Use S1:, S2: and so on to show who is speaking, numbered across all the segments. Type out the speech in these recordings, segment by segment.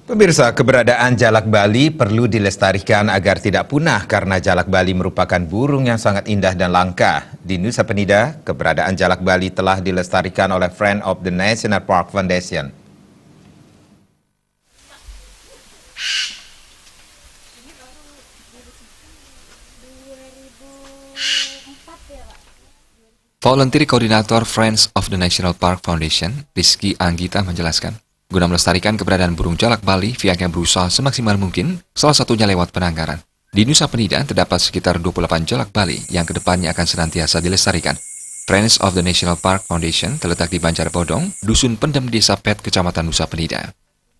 S1: Pemirsa, keberadaan jalak Bali perlu dilestarikan agar tidak punah karena jalak Bali merupakan burung yang sangat indah dan langka. Di Nusa Penida, keberadaan jalak Bali telah dilestarikan oleh Friends of the National Park Foundation.
S2: Volunteer Koordinator Friends of the National Park Foundation, Rizky Anggita menjelaskan, guna melestarikan keberadaan burung jalak Bali, pihaknya berusaha semaksimal mungkin, salah satunya lewat penangkaran. Di Nusa Penida terdapat sekitar 28 jalak Bali yang kedepannya akan senantiasa dilestarikan. Friends of the National Park Foundation terletak di Banjarbodong, Dusun Pendem Desa Pet, Kecamatan Nusa Penida.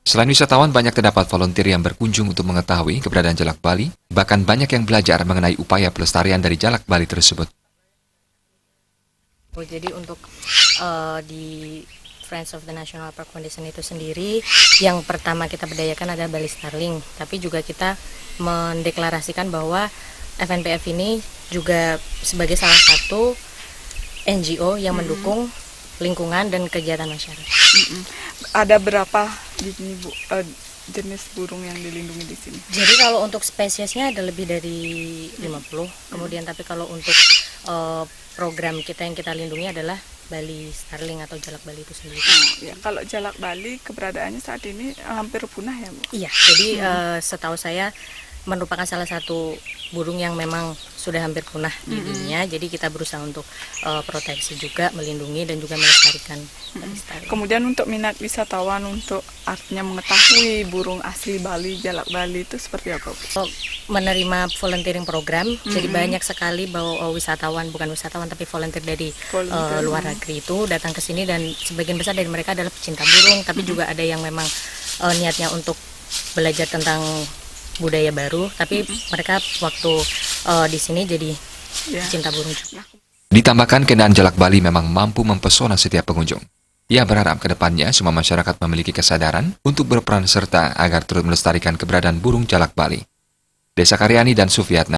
S2: Selain wisatawan, banyak terdapat volunteer yang berkunjung untuk mengetahui keberadaan jalak Bali, bahkan banyak yang belajar mengenai upaya pelestarian dari jalak Bali tersebut.
S3: Jadi untuk di Friends of the National Park Foundation itu sendiri, yang pertama kita berdayakan adalah Bali Starling, tapi juga kita mendeklarasikan bahwa FNPF ini juga sebagai salah satu NGO yang mendukung lingkungan dan kegiatan masyarakat.
S4: Ada berapa di sini, Bu, jenis burung yang dilindungi di sini?
S3: Jadi kalau untuk spesiesnya ada lebih dari 50, kemudian tapi kalau untuk program kita yang kita lindungi adalah Bali Starling atau jalak Bali itu sendiri.
S4: Ya, kalau jalak Bali keberadaannya saat ini hampir punah ya, Bu?
S3: Iya, jadi setahu saya merupakan salah satu burung yang memang sudah hampir punah di dunia. Jadi kita berusaha untuk proteksi juga, melindungi dan juga melestarikan Bali Starling.
S4: Kemudian untuk minat wisatawan untuk artinya mengetahui burung asli Bali, jalak Bali itu seperti apa, Bu?
S3: Menerima volunteering program, jadi banyak sekali bahwa wisatawan, bukan wisatawan tapi volunteer dari luar negeri itu datang ke sini, dan sebagian besar dari mereka adalah pecinta burung, tapi juga ada yang memang niatnya untuk belajar tentang budaya baru, tapi mereka waktu di sini jadi pecinta burung juga.
S2: Ditambahkan, keindahan jalak Bali memang mampu mempesona setiap pengunjung. Ia berharap ke depannya semua masyarakat memiliki kesadaran untuk berperan serta agar turut melestarikan keberadaan burung jalak Bali. Desa Karyani dan Sufiatna.